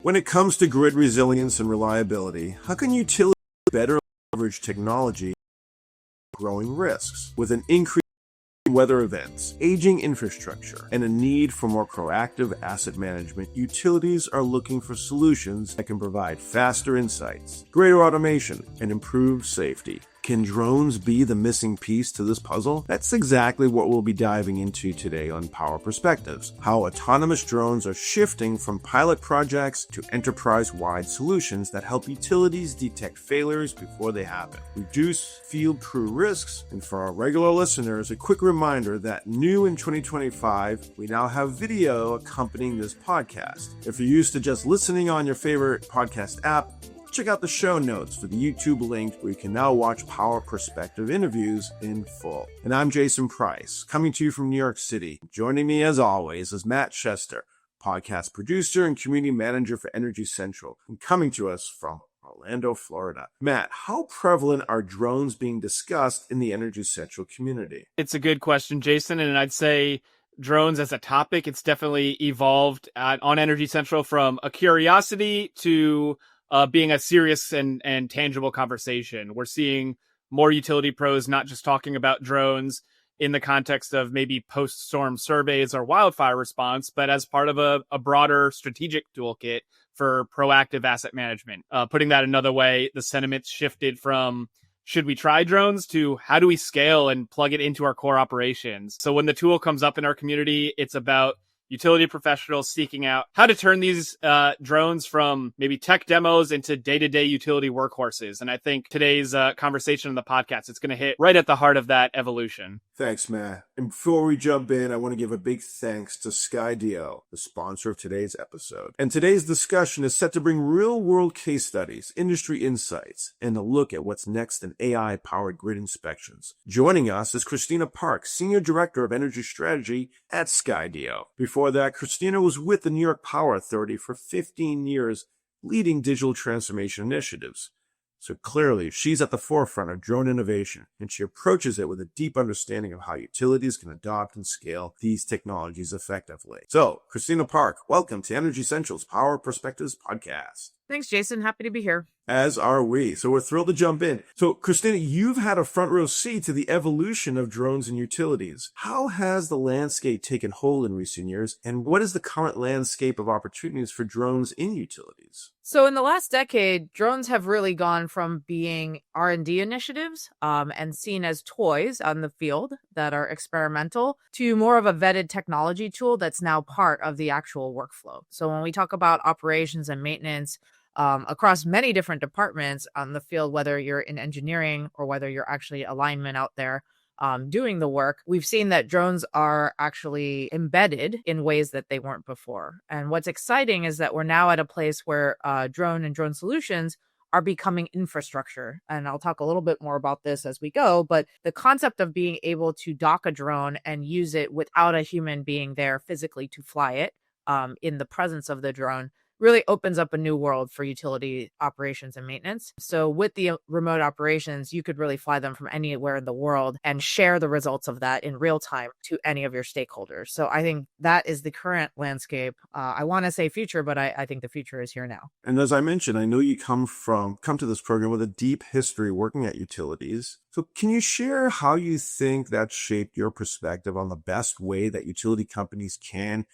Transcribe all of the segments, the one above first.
When it comes to grid resilience and reliability, how can utilities better leverage technology growing risks? With an increase in weather events, aging infrastructure, and a need for more proactive asset management, utilities are looking for solutions that can provide faster insights, greater automation, and improved safety. Can drones be the missing piece to this puzzle? That's exactly what we'll be diving into today on Power Perspectives, how autonomous drones are shifting from pilot projects to enterprise-wide solutions that help utilities detect failures before they happen, reduce field crew risks, and for our regular listeners, a quick reminder that new in 2025, we now have video accompanying this podcast. If you're used to just listening on your favorite podcast app, check out the show notes for the YouTube link where you can now watch Power Perspective interviews in full. And I'm Jason Price, coming to you from New York City. Joining me as always is Matt Chester, podcast producer and community manager for Energy Central, and coming to us from Orlando, Florida. Matt, how prevalent are drones being discussed in the Energy Central community? It's a good question, Jason, and I'd say drones as a topic, it's definitely evolved on Energy Central from a curiosity to being a serious and tangible conversation. We're seeing more utility pros not just talking about drones in the context of maybe post-storm surveys or wildfire response, but as part of a broader strategic toolkit for proactive asset management. Putting that another way, the sentiment's shifted from should we try drones to how do we scale and plug it into our core operations? So when the tool comes up in our community, it's about utility professionals seeking out how to turn these drones from maybe tech demos into day-to-day utility workhorses. And I think today's conversation on the podcast, it's going to hit right at the heart of that evolution. Thanks, Matt. And before we jump in, I want to give a big thanks to Skydio, the sponsor of today's episode. And today's discussion is set to bring real-world case studies, industry insights, and a look at what's next in AI-powered grid inspections. Joining us is Christina Park, Senior Director of Energy Strategy at Skydio. Before that, Christina was with the New York Power Authority for 15 years, leading digital transformation initiatives. So clearly, she's at the forefront of drone innovation, and she approaches it with a deep understanding of how utilities can adopt and scale these technologies effectively. So, Christina Park, welcome to Energy Central's Power Perspectives podcast. Thanks, Jason. Happy to be here. As are we. So we're thrilled to jump in. So, Christina, you've had a front row seat to the evolution of drones and utilities. How has the landscape taken hold in recent years, and what is the current landscape of opportunities for drones in utilities? So in the last decade, drones have really gone from being R&D initiatives and seen as toys on the field that are experimental to more of a vetted technology tool that's now part of the actual workflow. So when we talk about operations and maintenance, across many different departments on the field, whether you're in engineering or whether you're actually alignment out there doing the work, we've seen that drones are actually embedded in ways that they weren't before. And what's exciting is that we're now at a place where drone and drone solutions are becoming infrastructure. And I'll talk a little bit more about this as we go, but the concept of being able to dock a drone and use it without a human being there physically to fly it in the presence of the drone really opens up a new world for utility operations and maintenance. So with the remote operations, you could really fly them from anywhere in the world and share the results of that in real time to any of your stakeholders. So I think that is the current landscape. I want to say future, but I think the future is here now. And as I mentioned, I know you come to this program with a deep history working at utilities. So can you share how you think that shaped your perspective on the best way that utility companies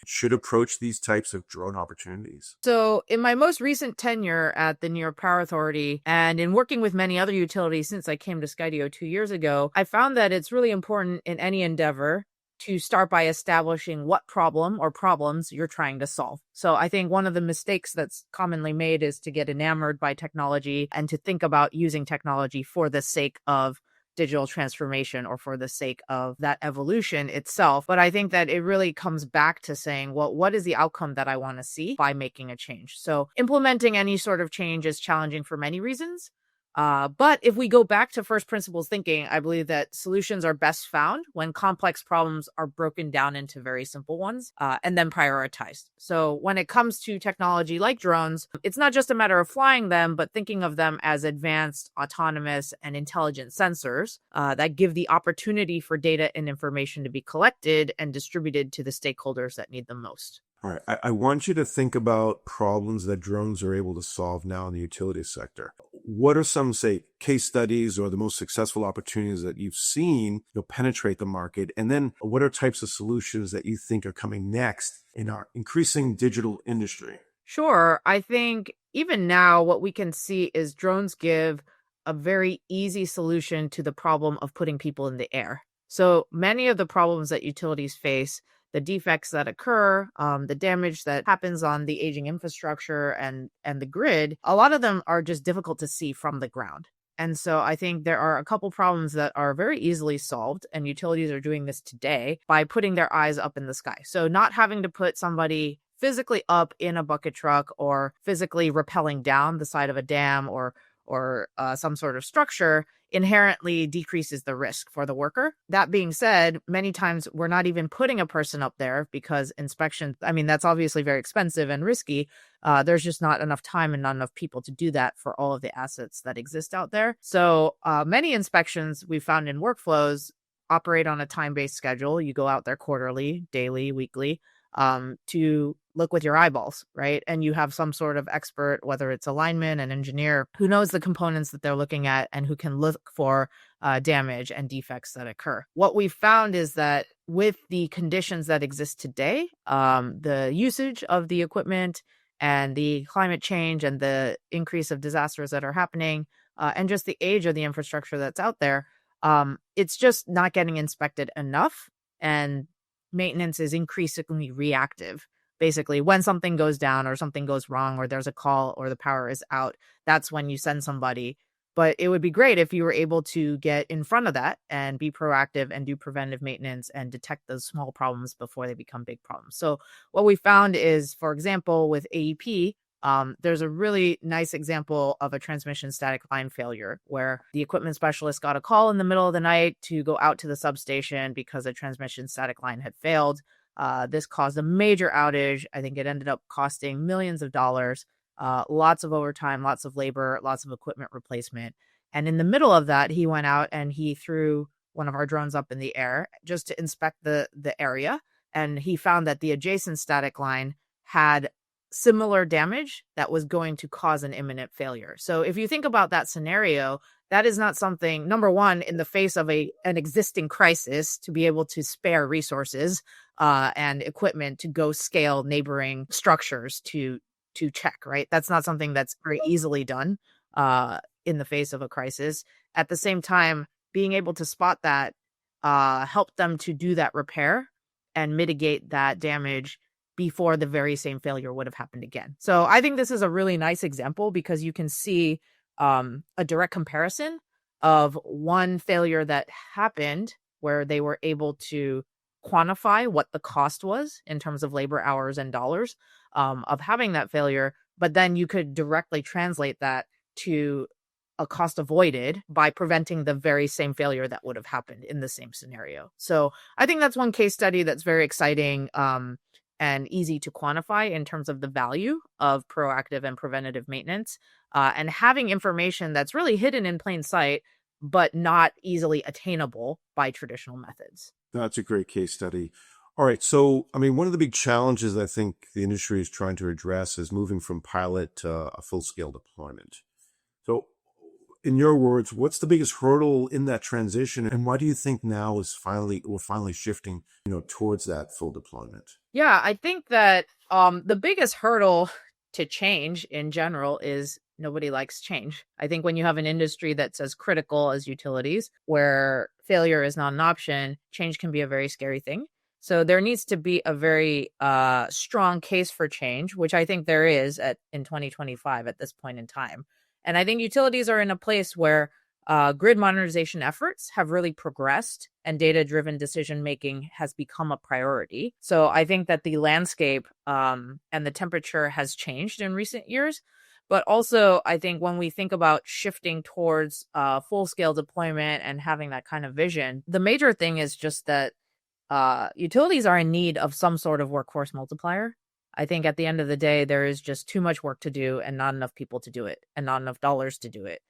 should approach these types of drone opportunities? So in my most recent tenure at the New York Power Authority and in working with many other utilities since I came to Skydio 2 years ago, I found that it's really important in any endeavor to start by establishing what problem or problems you're trying to solve. So I think one of the mistakes that's commonly made is to get enamored by technology and to think about using technology for the sake of digital transformation or for the sake of that evolution itself. But I think that it really comes back to saying, well, what is the outcome that I want to see by making a change? So implementing any sort of change is challenging for many reasons. But if we go back to first principles thinking, I believe that solutions are best found when complex problems are broken down into very simple ones and then prioritized. So when it comes to technology like drones, it's not just a matter of flying them, but thinking of them as advanced, autonomous, and intelligent sensors that give the opportunity for data and information to be collected and distributed to the stakeholders that need them most. All right, I want you to think about problems that drones are able to solve now in the utility sector. What are some, say, case studies or the most successful opportunities that you've seen penetrate the market? And then what are types of solutions that you think are coming next in our increasing digital industry? Sure. I think even now, what we can see is drones give a very easy solution to the problem of putting people in the air. So many of the problems that utilities face, the defects that occur, the damage that happens on the aging infrastructure and the grid, a lot of them are just difficult to see from the ground. And so I think there are a couple problems that are very easily solved, and utilities are doing this today by putting their eyes up in the sky. So not having to put somebody physically up in a bucket truck or physically rappelling down the side of a dam or some sort of structure inherently decreases the risk for the worker. That being said, many times we're not even putting a person up there because inspection, I mean, that's obviously very expensive and risky. There's just not enough time and not enough people to do that for all of the assets that exist out there. So many inspections we found in workflows operate on a time-based schedule. You go out there quarterly, daily, weekly, to look with your eyeballs, right? And you have some sort of expert, whether it's a lineman, an engineer, who knows the components that they're looking at and who can look for damage and defects that occur. What we've found is that with the conditions that exist today, the usage of the equipment and the climate change and the increase of disasters that are happening, and just the age of the infrastructure that's out there, it's just not getting inspected enough. And maintenance is increasingly reactive. Basically, when something goes down or something goes wrong or there's a call or the power is out, that's when you send somebody. But it would be great if you were able to get in front of that and be proactive and do preventive maintenance and detect those small problems before they become big problems. So what we found is, for example, with AEP, there's a really nice example of a transmission static line failure where the equipment specialist got a call in the middle of the night to go out to the substation because a transmission static line had failed. This caused a major outage. I think it ended up costing millions of dollars, lots of overtime, lots of labor, lots of equipment replacement. And in the middle of that, he went out and he threw one of our drones up in the air just to inspect the area. And he found that the adjacent static line had similar damage that was going to cause an imminent failure. So if you think about that scenario, that is not something, number one, in the face of an existing crisis, to be able to spare resources and equipment to go scale neighboring structures to check, right? That's not something that's very easily done in the face of a crisis. At the same time, being able to spot that helped them to do that repair and mitigate that damage before the very same failure would have happened again. So I think this is a really nice example because you can see a direct comparison of one failure that happened where they were able to quantify what the cost was in terms of labor hours and dollars of having that failure, but then you could directly translate that to a cost avoided by preventing the very same failure that would have happened in the same scenario. So I think that's one case study that's very exciting and easy to quantify in terms of the value of proactive and preventative maintenance, and having information that's really hidden in plain sight, but not easily attainable by traditional methods. That's a great case study. All right. So, I mean, one of the big challenges I think the industry is trying to address is moving from pilot to a full-scale deployment. So, in your words, what's the biggest hurdle in that transition, and why do you think now we're finally shifting, towards that full deployment? Yeah, I think that the biggest hurdle to change in general is nobody likes change. I think when you have an industry that's as critical as utilities, where failure is not an option, change can be a very scary thing. So there needs to be a very strong case for change, which I think there is in 2025 at this point in time. And I think utilities are in a place where grid modernization efforts have really progressed and data-driven decision-making has become a priority. So I think that the landscape and the temperature has changed in recent years. But also, I think when we think about shifting towards full-scale deployment and having that kind of vision, the major thing is just that utilities are in need of some sort of workforce multiplier. I think at the end of the day, there is just too much work to do and not enough people to do it and not enough dollars to do it.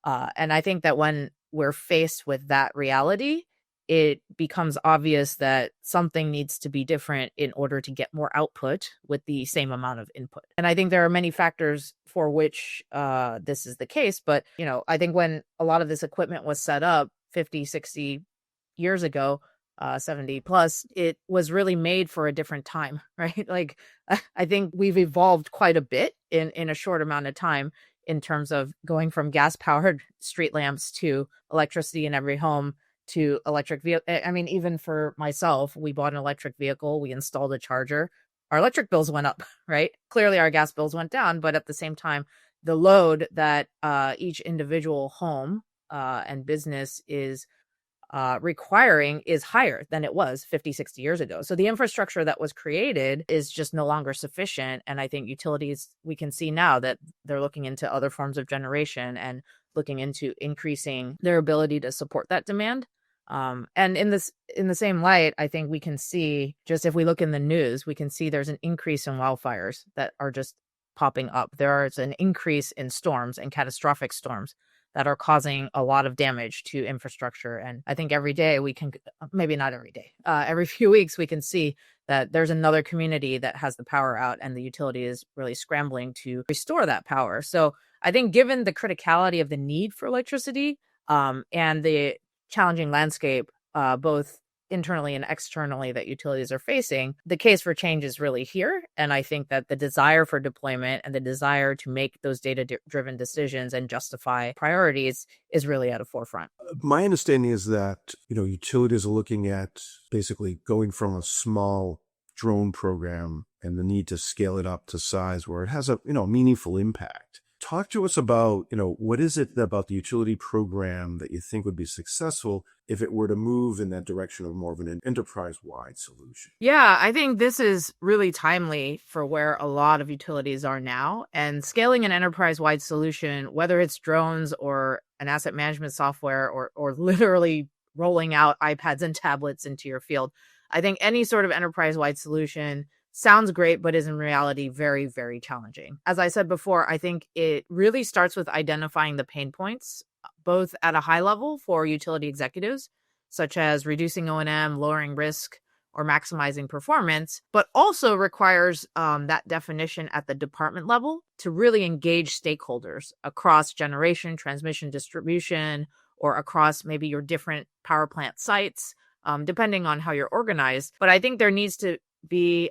And I think that when we're faced with that reality, it becomes obvious that something needs to be different in order to get more output with the same amount of input. And I think there are many factors for which this is the case. But, I think when a lot of this equipment was set up 50, 60 years ago, 70 plus, it was really made for a different time, right? Like, I think we've evolved quite a bit in a short amount of time in terms of going from gas powered street lamps to electricity in every home to electric vehicle. I mean, even for myself, we bought an electric vehicle, we installed a charger, our electric bills went up, right? Clearly our gas bills went down, but at the same time, the load that each individual home and business is requiring is higher than it was 50, 60 years ago. So the infrastructure that was created is just no longer sufficient. And I think utilities, we can see now that they're looking into other forms of generation and looking into increasing their ability to support that demand. And in the same light, I think we can see, just if we look in the news, we can see there's an increase in wildfires that are just popping up. There is an increase in storms and catastrophic storms that are causing a lot of damage to infrastructure. And I think every day we can, maybe not every day, every few weeks we can see that there's another community that has the power out and the utility is really scrambling to restore that power. So I think given the criticality of the need for electricity and the challenging landscape, both internally and externally, that utilities are facing, the case for change is really here. And I think that the desire for deployment and the desire to make those data-driven decisions and justify priorities is really at a forefront. My understanding is that, utilities are looking at basically going from a small drone program and the need to scale it up to size where it has a, meaningful impact. Talk to us about, what is it about the utility program that you think would be successful if it were to move in that direction of more of an enterprise-wide solution? Yeah, I think this is really timely for where a lot of utilities are now. And scaling an enterprise-wide solution, whether it's drones or an asset management software or literally rolling out iPads and tablets into your field, I think any sort of enterprise-wide solution sounds great, but is in reality very, very challenging. As I said before, I think it really starts with identifying the pain points, both at a high level for utility executives, such as reducing O&M, lowering risk, or maximizing performance, but also requires that definition at the department level to really engage stakeholders across generation, transmission, distribution, or across maybe your different power plant sites, depending on how you're organized. But I think there needs to be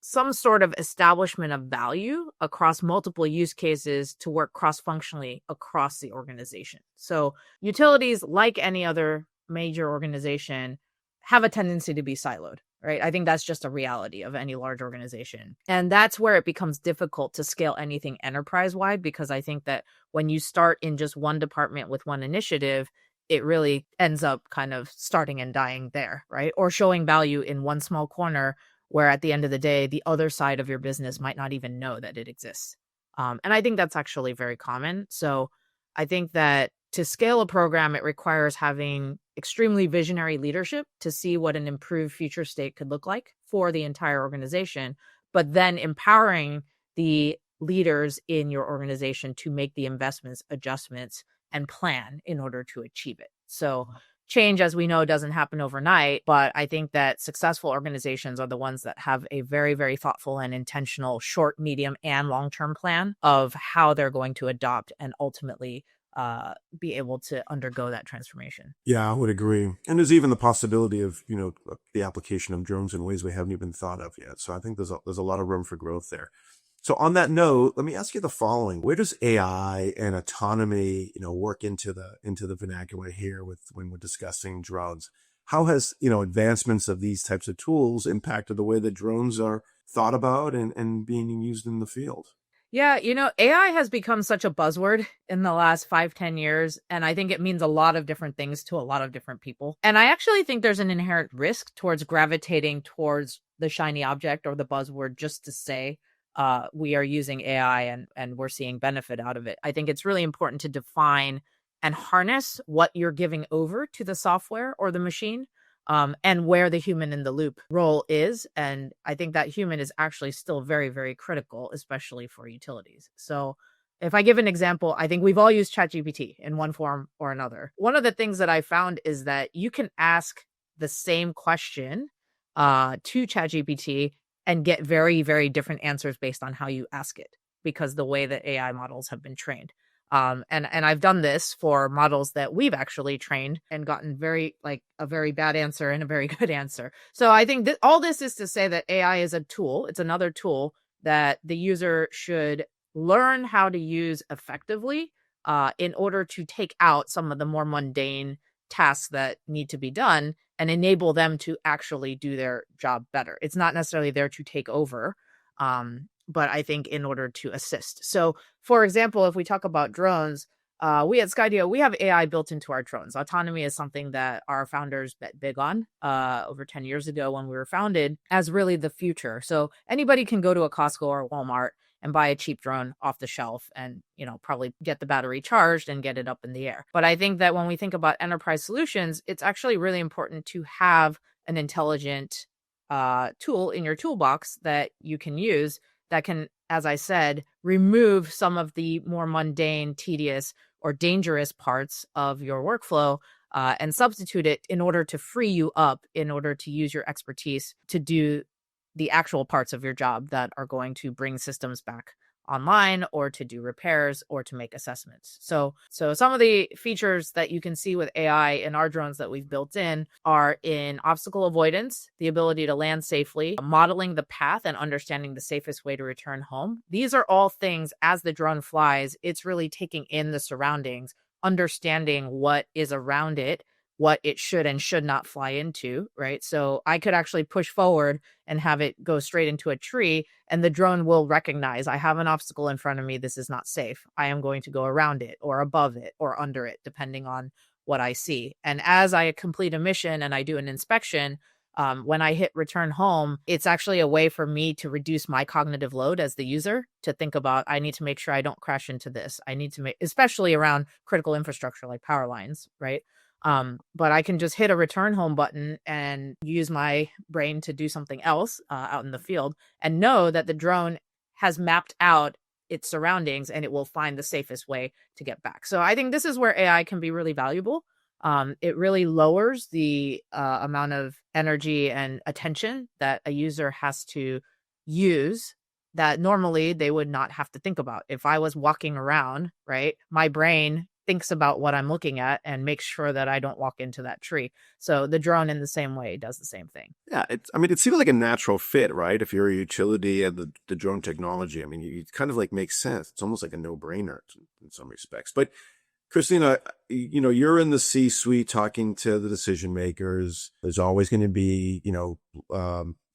some sort of establishment of value across multiple use cases to work cross-functionally across the organization. So utilities, like any other major organization, have a tendency to be siloed, right? I think that's just a reality of any large organization. And that's where it becomes difficult to scale anything enterprise-wide, because I think that when you start in just one department with one initiative, it really ends up kind of starting and dying there, right? Or showing value in one small corner where at the end of the day, the other side of your business might not even know that it exists. And I think that's actually very common. So I think that to scale a program, it requires having extremely visionary leadership to see what an improved future state could look like for the entire organization, but then empowering the leaders in your organization to make the investments, adjustments, and plan in order to achieve it. So change, as we know, doesn't happen overnight, but I think that successful organizations are the ones that have a very, very thoughtful and intentional short, medium, and long-term plan of how they're going to adopt and ultimately be able to undergo that transformation. Yeah, I would agree. And there's even the possibility of, the application of drones in ways we haven't even thought of yet. So I think there's a lot of room for growth there. So on that note, let me ask you the following. Where does AI and autonomy, work into the vernacular here when we're discussing drones? How has, advancements of these types of tools impacted the way that drones are thought about and being used in the field? Yeah, AI has become such a buzzword in the last 5-10 years, and I think it means a lot of different things to a lot of different people. And I actually think there's an inherent risk towards gravitating towards the shiny object or the buzzword just to say, we are using AI and we're seeing benefit out of it. I think it's really important to define and harness what you're giving over to the software or the machine, and where the human in the loop role is. And I think that human is actually still very, very critical, especially for utilities. So If I give an example, I think we've all used ChatGPT in one form or another. One of the things that I found is that you can ask the same question to ChatGPT and get very, very different answers based on how you ask it, because the way that AI models have been trained. And I've done this for models that we've actually trained and gotten a very bad answer and a very good answer. So I think that all this is to say that AI is a tool. It's another tool that the user should learn how to use effectively in order to take out some of the more mundane tasks that need to be done and enable them to actually do their job better. It's not necessarily there to take over, but I think in order to assist. So, for example, if we talk about drones, we at Skydio, we have AI built into our drones. Autonomy is something that our founders bet big on over 10 years ago when we were founded as really the future. So anybody can go to a Costco or Walmart and buy a cheap drone off the shelf and, probably get the battery charged and get it up in the air. But I think that when we think about enterprise solutions, it's actually really important to have an intelligent tool in your toolbox that you can use that can, as I said, remove some of the more mundane, tedious, or dangerous parts of your workflow and substitute it in order to free you up, in order to use your expertise to do the actual parts of your job that are going to bring systems back online or to do repairs or to make assessments. So some of the features that you can see with AI in our drones that we've built in are in obstacle avoidance, the ability to land safely, modeling the path and understanding the safest way to return home. These are all things as the drone flies, it's really taking in the surroundings, understanding what is around it, what it should and should not fly into, right? So I could actually push forward and have it go straight into a tree, and the drone will recognize I have an obstacle in front of me. This is not safe. I am going to go around it or above it or under it, depending on what I see. And as I complete a mission and I do an inspection, when I hit return home, it's actually a way for me to reduce my cognitive load as the user, to think about, I need to make sure I don't crash into this. I need to make, especially around critical infrastructure like power lines, right? But I can just hit a return home button and use my brain to do something else out in the field and know that the drone has mapped out its surroundings and it will find the safest way to get back. So I think this is where AI can be really valuable. It really lowers the amount of energy and attention that a user has to use that normally they would not have to think about. If I was walking around, right, my brain thinks about what I'm looking at and makes sure that I don't walk into that tree. So the drone in the same way does the same thing. Yeah, it seems like a natural fit, right? If you're a utility and the drone technology, it kind of like makes sense. It's almost like a no-brainer in some respects. But Christina, you're in the C-suite talking to the decision makers. There's always going to be,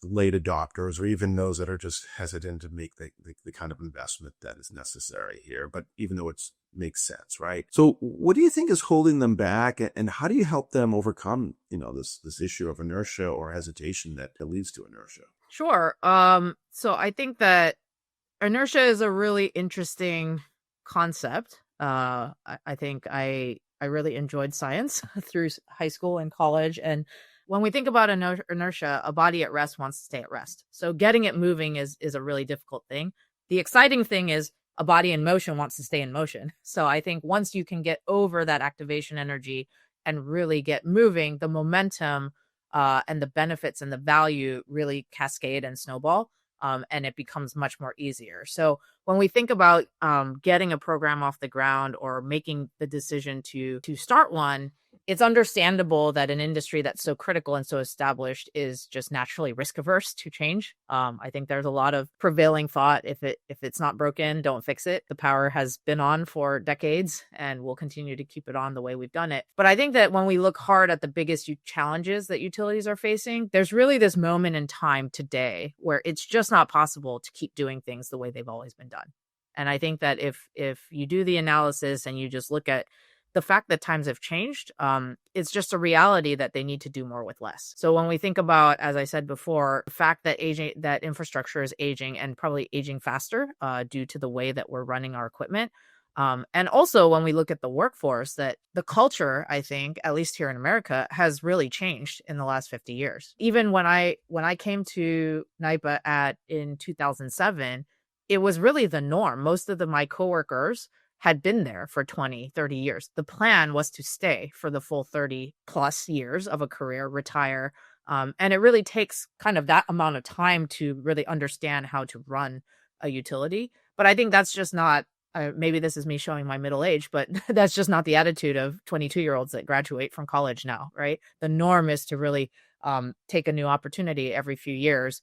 late adopters or even those that are just hesitant to make the kind of investment that is necessary here. But even though it makes sense, right? So what do you think is holding them back, and how do you help them overcome, this issue of inertia or hesitation that leads to inertia? Sure. So I think that inertia is a really interesting concept. I think I really enjoyed science through high school and college. And when we think about inertia, a body at rest wants to stay at rest. So getting it moving is a really difficult thing. The exciting thing is a body in motion wants to stay in motion. So I think once you can get over that activation energy and really get moving, the momentum and the benefits and the value really cascade and snowball. And it becomes much more easier. So when we think about getting a program off the ground or making the decision to start one, it's understandable that an industry that's so critical and so established is just naturally risk averse to change. I think there's a lot of prevailing thought, if it's not broken, don't fix it. The power has been on for decades and we'll continue to keep it on the way we've done it. But I think that when we look hard at the biggest challenges that utilities are facing, there's really this moment in time today where it's just not possible to keep doing things the way they've always been done. And I think that if you do the analysis and you just look at the fact that times have changed, it's just a reality that they need to do more with less. So when we think about, as I said before, the fact that that infrastructure is aging and probably aging faster due to the way that we're running our equipment. And also when we look at the workforce, that the culture, I think, at least here in America, has really changed in the last 50 years. Even when I came to NYPA in 2007, it was really the norm. Most of my coworkers had been there for 20, 30 years. The plan was to stay for the full 30 plus years of a career, retire. And it really takes kind of that amount of time to really understand how to run a utility. But I think that's just not, maybe this is me showing my middle age, but that's just not the attitude of 22-year-olds that graduate from college now, right? The norm is to really take a new opportunity every few years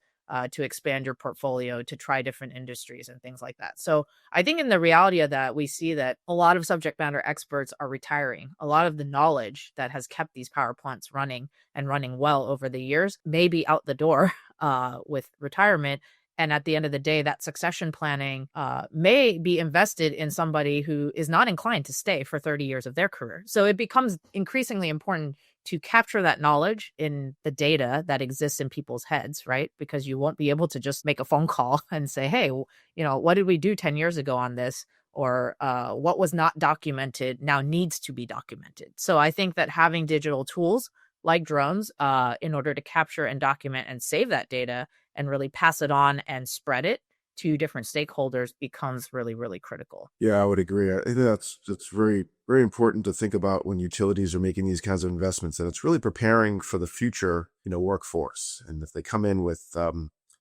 to expand your portfolio, to try different industries and things like that. So I think in the reality of that, we see that a lot of subject matter experts are retiring. A lot of the knowledge that has kept these power plants running and running well over the years may be out the door with retirement. And at the end of the day, that succession planning may be invested in somebody who is not inclined to stay for 30 years of their career. So it becomes increasingly important to capture that knowledge in the data that exists in people's heads, right? Because you won't be able to just make a phone call and say, hey, what did we do 10 years ago on this? Or what was not documented now needs to be documented. So I think that having digital tools like drones in order to capture and document and save that data and really pass it on and spread it to different stakeholders becomes really, really critical. Yeah, I would agree. I think that's very, very important to think about when utilities are making these kinds of investments, and it's really preparing for the future, workforce. And if they come in with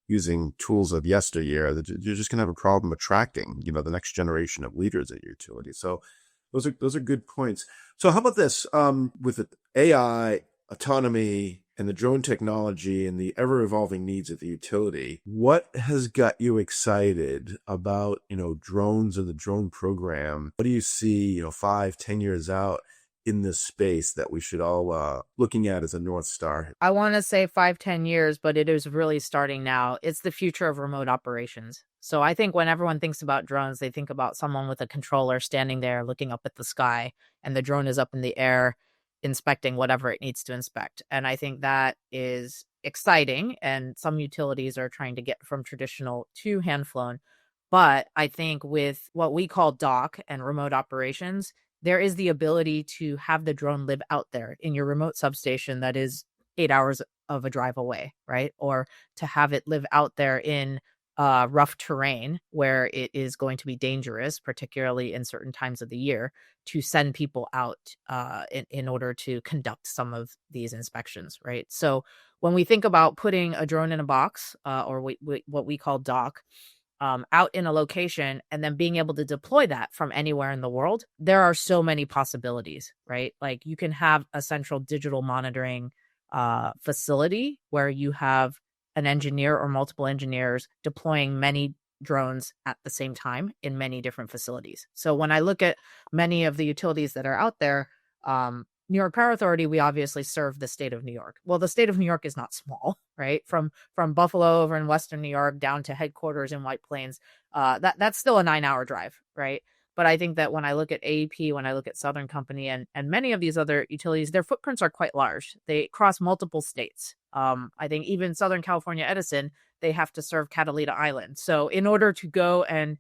using tools of yesteryear, you're just going to have a problem attracting, the next generation of leaders at your utility. So those are good points. So how about this? With the AI, autonomy, and the drone technology and the ever-evolving needs of the utility, what has got you excited about, drones and the drone program? What do you see, 5-10 years out in this space that we should all looking at as a North Star? I want to say 5-10 years, but it is really starting now. It's the future of remote operations. So I think when everyone thinks about drones, they think about someone with a controller standing there looking up at the sky, and the drone is up in the air inspecting whatever it needs to inspect. And I think that is exciting. And some utilities are trying to get from traditional to hand flown. But I think with what we call dock and remote operations, there is the ability to have the drone live out there in your remote substation that is 8 hours of a drive away, right? Or to have it live out there in rough terrain where it is going to be dangerous, particularly in certain times of the year, to send people out in order to conduct some of these inspections, right? So when we think about putting a drone in a box or what we call dock, out in a location and then being able to deploy that from anywhere in the world, there are so many possibilities, right? Like you can have a central digital monitoring facility where you have an engineer or multiple engineers deploying many drones at the same time in many different facilities. So when I look at many of the utilities that are out there, New York Power Authority, we obviously serve the state of New York. Well, the state of New York is not small, right? From Buffalo over in Western New York down to headquarters in White Plains, that's still a 9-hour drive, right? But I think that when I look at AEP, when I look at Southern Company and many of these other utilities, their footprints are quite large. They cross multiple states. I think even Southern California Edison, they have to serve Catalina Island. So in order to go and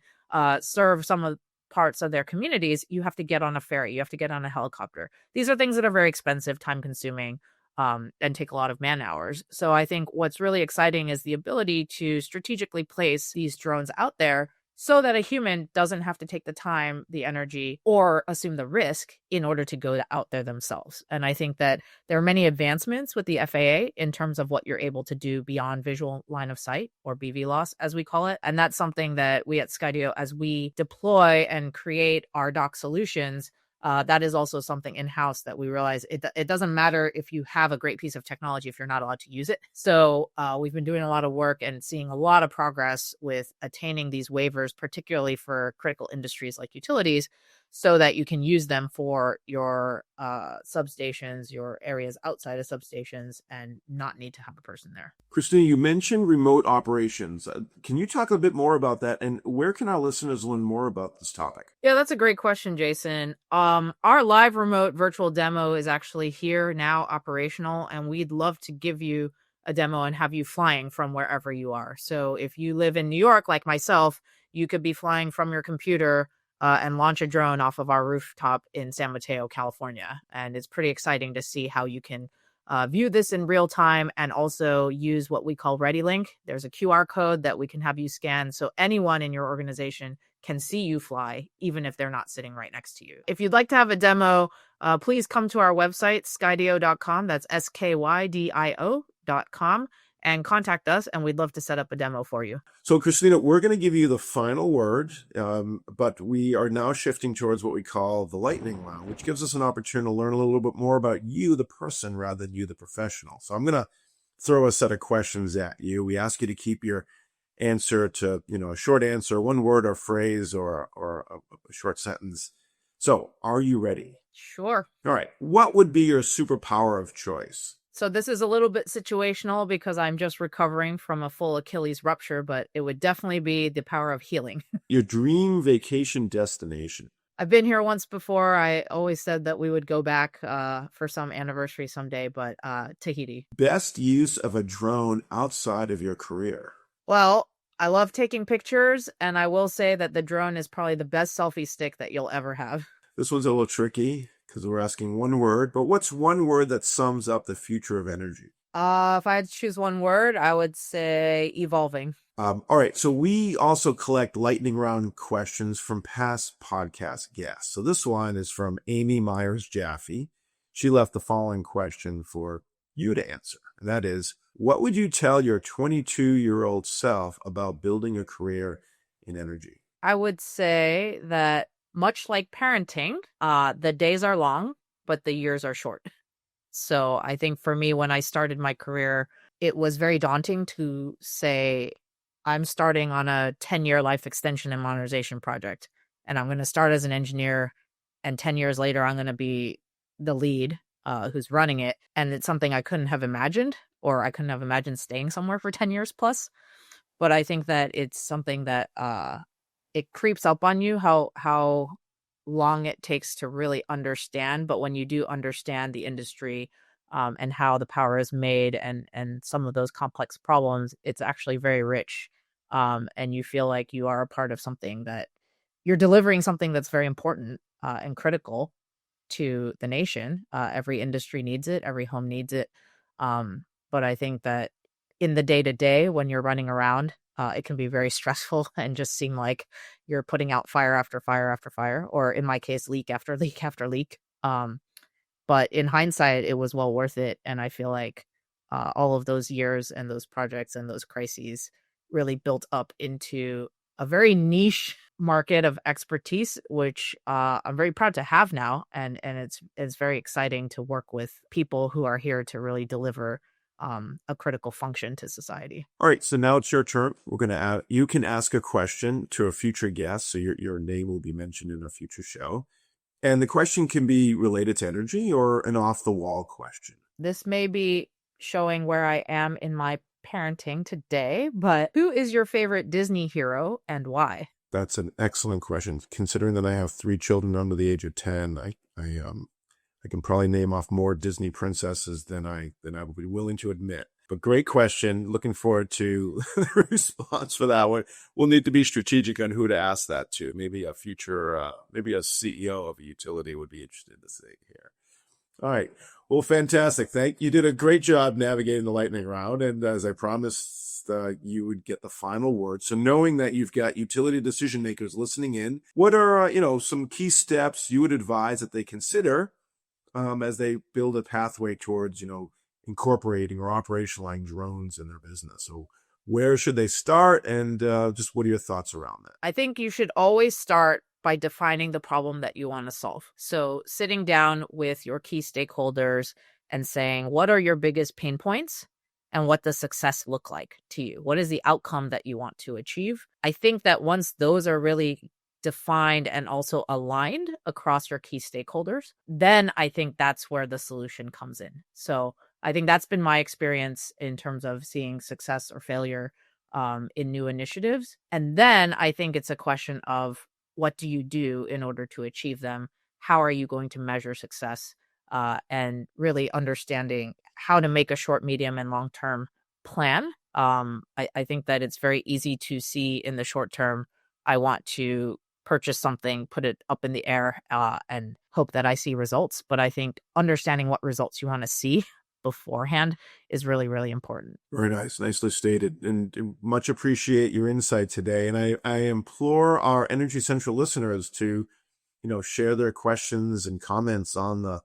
serve some of parts of their communities, you have to get on a ferry, you have to get on a helicopter. These are things that are very expensive, time consuming, and take a lot of man hours. So I think what's really exciting is the ability to strategically place these drones out there so that a human doesn't have to take the time, the energy, or assume the risk in order to go out there themselves. And I think that there are many advancements with the FAA in terms of what you're able to do beyond visual line of sight, or BVLOS as we call it. And that's something that we at Skydio, as we deploy and create our dock solutions, that is also something in-house that we realize it doesn't matter if you have a great piece of technology if you're not allowed to use it. So we've been doing a lot of work and seeing a lot of progress with attaining these waivers, particularly for critical industries like utilities, so that you can use them for your substations, your areas outside of substations, and not need to have a person there. Christina, you mentioned remote operations. Can you talk a bit more about that? And where can our listeners learn more about this topic? Yeah, that's a great question, Jason. Our live remote virtual demo is actually here now operational, and we'd love to give you a demo and have you flying from wherever you are. So if you live in New York, like myself, you could be flying from your computer and launch a drone off of our rooftop in San Mateo, California. And it's pretty exciting to see how you can view this in real time and also use what we call ReadyLink. There's a QR code that we can have you scan so anyone in your organization can see you fly, even if they're not sitting right next to you. If you'd like to have a demo, please come to our website, skydio.com. That's SKYDIO.com. And contact us, and we'd love to set up a demo for you. So, Christina, we're going to give you the final word, but we are now shifting towards what we call the lightning round, which gives us an opportunity to learn a little bit more about you, the person, rather than you, the professional. So I'm going to throw a set of questions at you. We ask you to keep your answer to, a short answer, one word or phrase or a short sentence. So are you ready? Sure. All right. What would be your superpower of choice? So this is a little bit situational because I'm just recovering from a full Achilles rupture, but it would definitely be the power of healing. Your dream vacation destination. I've been here once before. I always said that we would go back for some anniversary someday, but Tahiti. Best use of a drone outside of your career. Well, I love taking pictures, and I will say that the drone is probably the best selfie stick that you'll ever have. This one's a little tricky because we're asking one word, but what's one word that sums up the future of energy? If I had to choose one word, I would say evolving. All right. So we also collect lightning round questions from past podcast guests. So this one is from Amy Myers Jaffe. She left the following question for you to answer. And that is, what would you tell your 22-year-old self about building a career in energy? I would say that much like parenting, the days are long, but the years are short. So I think for me, when I started my career, it was very daunting to say, I'm starting on a 10-year life extension and modernization project, and I'm going to start as an engineer, and 10 years later, I'm going to be the lead who's running it. And it's something I couldn't have imagined, or I couldn't have imagined staying somewhere for 10 years plus. But I think that it's something that it creeps up on you how long it takes to really understand. But when you do understand the industry and how the power is made and some of those complex problems, it's actually very rich. And you feel like you are a part of something that you're delivering something that's very important and critical to the nation. Every industry needs it. Every home needs it. But I think that in the day-to-day, when you're running around, it can be very stressful and just seem like you're putting out fire after fire after fire, or in my case, leak after leak after leak. But in hindsight, it was well worth it. And I feel like all of those years and those projects and those crises really built up into a very niche market of expertise, which I'm very proud to have now. And it's very exciting to work with people who are here to really deliver a critical function to society. All right, so now it's your turn. We're gonna you can ask a question to a future guest, so your name will be mentioned in a future show, and the question can be related to energy or an off-the-wall question. This may be showing where I am in my parenting today, but who is your favorite Disney hero and why? That's an excellent question. Considering that I have 3 children under the age of 10, I can probably name off more Disney princesses than I would be willing to admit. But great question. Looking forward to the response for that one. We'll need to be strategic on who to ask that to. Maybe a future, maybe a CEO of a utility would be interested to see here. All right. Well, fantastic. You did a great job navigating the lightning round. And as I promised, you would get the final word. So knowing that you've got utility decision makers listening in, what are, some key steps you would advise that they consider as they build a pathway towards, incorporating or operationalizing drones in their business? So where should they start? And just what are your thoughts around that? I think you should always start by defining the problem that you want to solve. So sitting down with your key stakeholders and saying, what are your biggest pain points? And what does success look like to you? What is the outcome that you want to achieve? I think that once those are really defined and also aligned across your key stakeholders, then I think that's where the solution comes in. So I think that's been my experience in terms of seeing success or failure in new initiatives. And then I think it's a question of what do you do in order to achieve them? How are you going to measure success? And really understanding how to make a short, medium, and long-term plan. I think that it's very easy to see in the short term, I want to purchase something, put it up in the air, and hope that I see results. But I think understanding what results you want to see beforehand is really, really important. Very nice. Nicely stated. And much appreciate your insight today. And I implore our Energy Central listeners to, share their questions and comments on the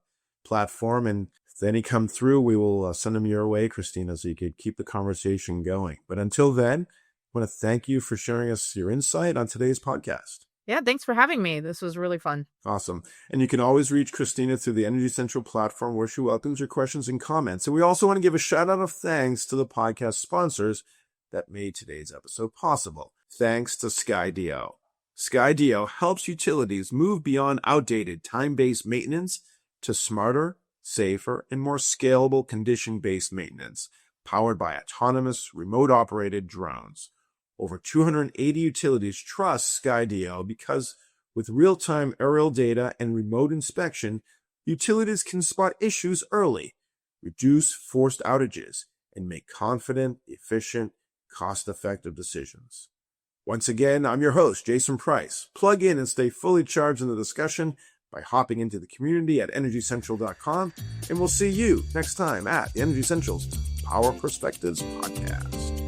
platform. And if any come through, we will send them your way, Christina, so you could keep the conversation going. But until then, I want to thank you for sharing us your insight on today's podcast. Yeah, thanks for having me. This was really fun. Awesome. And you can always reach Christina through the Energy Central platform, where she welcomes your questions and comments. And we also want to give a shout out of thanks to the podcast sponsors that made today's episode possible. Thanks to Skydio. Skydio helps utilities move beyond outdated time-based maintenance to smarter, safer, and more scalable condition-based maintenance, powered by autonomous, remote-operated drones. Over 280 utilities trust Skydio because with real-time aerial data and remote inspection, utilities can spot issues early, reduce forced outages, and make confident, efficient, cost-effective decisions. Once again, I'm your host, Jason Price. Plug in and stay fully charged in the discussion by hopping into the community at energycentral.com, and we'll see you next time at the Energy Central's Power Perspectives podcast.